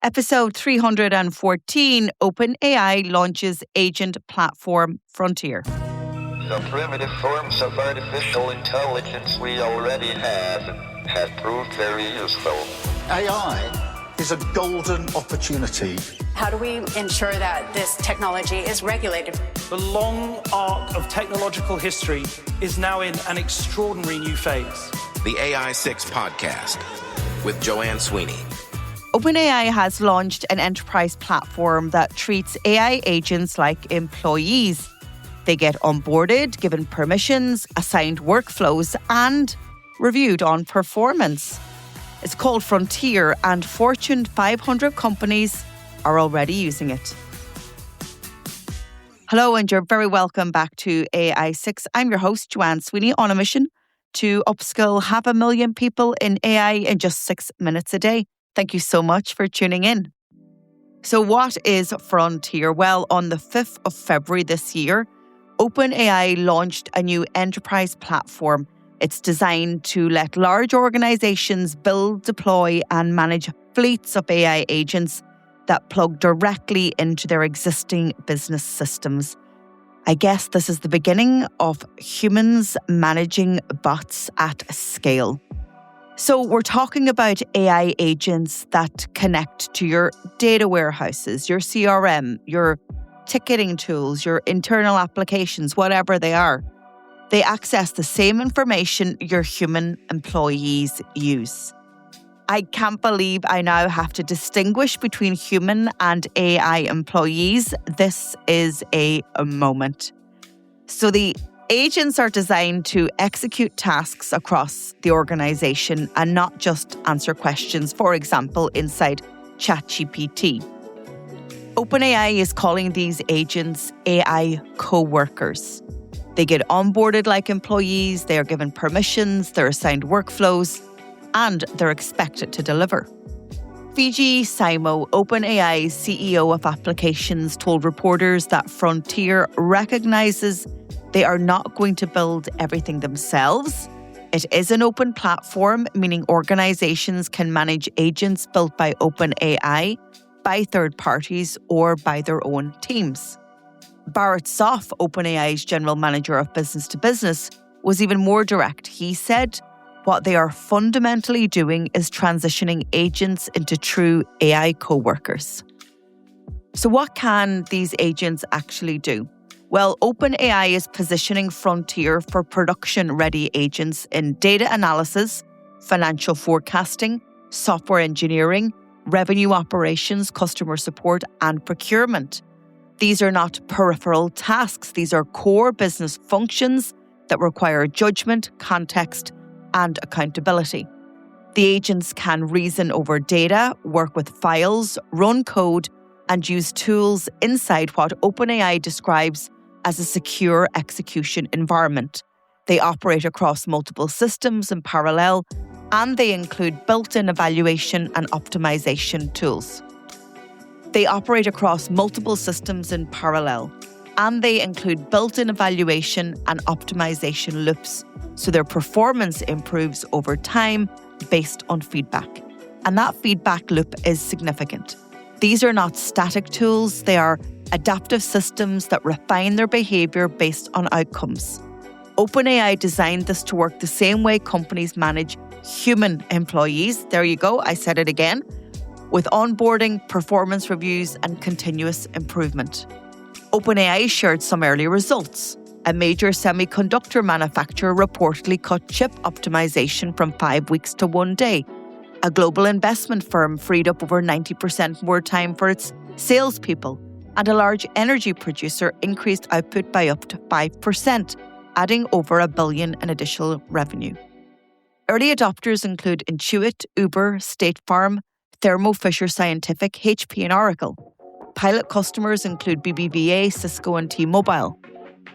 Episode 314, OpenAI launches agent platform Frontier. The primitive forms of artificial intelligence we already have proved very useful. AI is a golden opportunity. How do we ensure that this technology is regulated? The long arc of technological history is now in an extraordinary new phase. The AI 6 podcast with Joanne Sweeney. OpenAI has launched an enterprise platform that treats AI agents like employees. They get onboarded, given permissions, assigned workflows, and reviewed on performance. It's called Frontier, and Fortune 500 companies are already using it. Hello, and you're very welcome back to AI 6. I'm your host, Joanne Sweeney, on a mission to upskill 500,000 people in AI in just 6 minutes a day. Thank you so much for tuning in. So what is Frontier? Well, on the 5th of February this year, OpenAI launched a new enterprise platform. It's designed to let large organizations build, deploy, and manage fleets of AI agents that plug directly into their existing business systems. I guess this is the beginning of humans managing bots at scale. So we're talking about AI agents that connect to your data warehouses, your CRM, your ticketing tools, your internal applications, whatever they are. They access the same information your human employees use. I can't believe I now have to distinguish between human and AI employees. This is a moment. So the agents are designed to execute tasks across the organization and not just answer questions, for example, inside ChatGPT. OpenAI is calling these agents AI co-workers. They get onboarded like employees, they are given permissions, they're assigned workflows, and they're expected to deliver. Fiji Simo, OpenAI's CEO of applications, told reporters that Frontier recognizes they are not going to build everything themselves. It is an open platform, meaning organizations can manage agents built by OpenAI, by third parties, or by their own teams. Barrett Soff, OpenAI's general manager of business to business, was even more direct. He said what they are fundamentally doing is transitioning agents into true AI co-workers. So what can these agents actually do? Well, OpenAI is positioning Frontier for production-ready agents in data analysis, financial forecasting, software engineering, revenue operations, customer support, and procurement. These are not peripheral tasks. These are core business functions that require judgment, context, and accountability. The agents can reason over data, work with files, run code, and use tools inside what OpenAI describes as a secure execution environment. They operate across multiple systems in parallel, and they include built-in evaluation and optimization tools. They operate across multiple systems in parallel, and they include built-in evaluation and optimization loops, so their performance improves over time based on feedback. And that feedback loop is significant. These are not static tools, they are adaptive systems that refine their behavior based on outcomes. OpenAI designed this to work the same way companies manage human employees. There you go, I said it again. With onboarding, performance reviews, and continuous improvement. OpenAI shared some early results. A major semiconductor manufacturer reportedly cut chip optimization from 5 weeks to 1 day. A global investment firm freed up over 90% more time for its salespeople. And a large energy producer increased output by up to 5%, adding over $1 billion in additional revenue. Early adopters include Intuit, Uber, State Farm, Thermo Fisher Scientific, HP, and Oracle. Pilot customers include BBVA, Cisco, and T-Mobile.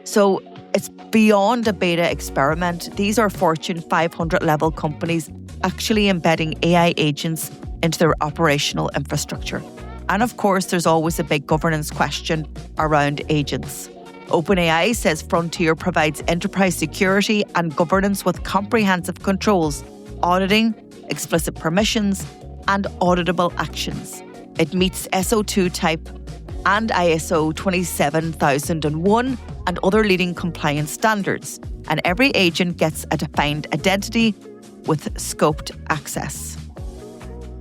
So it's beyond a beta experiment. These are Fortune 500 level companies actually embedding AI agents into their operational infrastructure. And of course, there's always a big governance question around agents. OpenAI says Frontier provides enterprise security and governance with comprehensive controls, auditing, explicit permissions, and auditable actions. It meets SO2 type and ISO 27001 and other leading compliance standards. And every agent gets a defined identity with scoped access.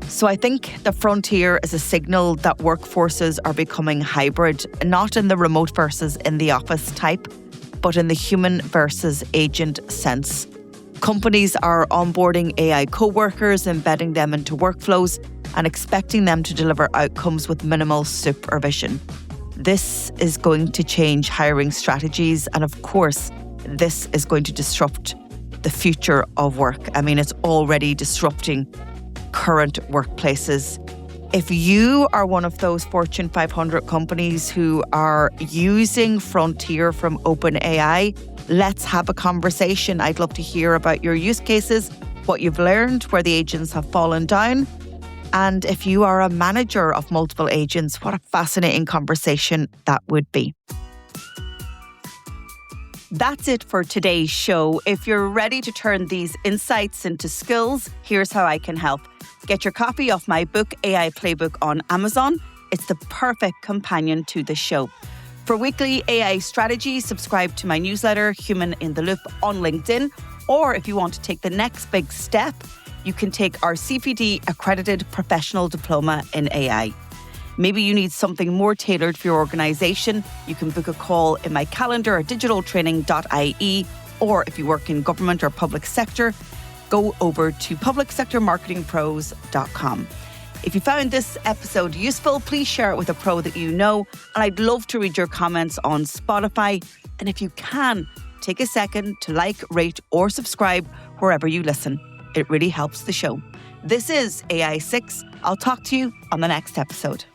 So I think the frontier is a signal that workforces are becoming hybrid, not in the remote versus in the office type, but in the human versus agent sense. Companies are onboarding AI co-workers, embedding them into workflows, and expecting them to deliver outcomes with minimal supervision. This is going to change hiring strategies, and of course, this is going to disrupt the future of work. I mean, it's already disrupting current workplaces. If you are one of those Fortune 500 companies who are using Frontier from OpenAI, let's have a conversation. I'd love to hear about your use cases, what you've learned, where the agents have fallen down. And if you are a manager of multiple agents, what a fascinating conversation that would be. That's it for today's show. If you're ready to turn these insights into skills, here's how I can help. Get your copy of my book, AI Playbook, on Amazon. It's the perfect companion to the show. For weekly AI strategy, subscribe to my newsletter, Human in the Loop, on LinkedIn. Or if you want to take the next big step, you can take our CPD accredited professional diploma in AI. Maybe you need something more tailored for your organisation. You can book a call in my calendar at digitaltraining.ie, or if you work in government or public sector, go over to publicsectormarketingpros.com. If you found this episode useful, please share it with a pro that you know, and I'd love to read your comments on Spotify. And if you can, take a second to like, rate, or subscribe wherever you listen. It really helps the show. This is AI 6. I'll talk to you on the next episode.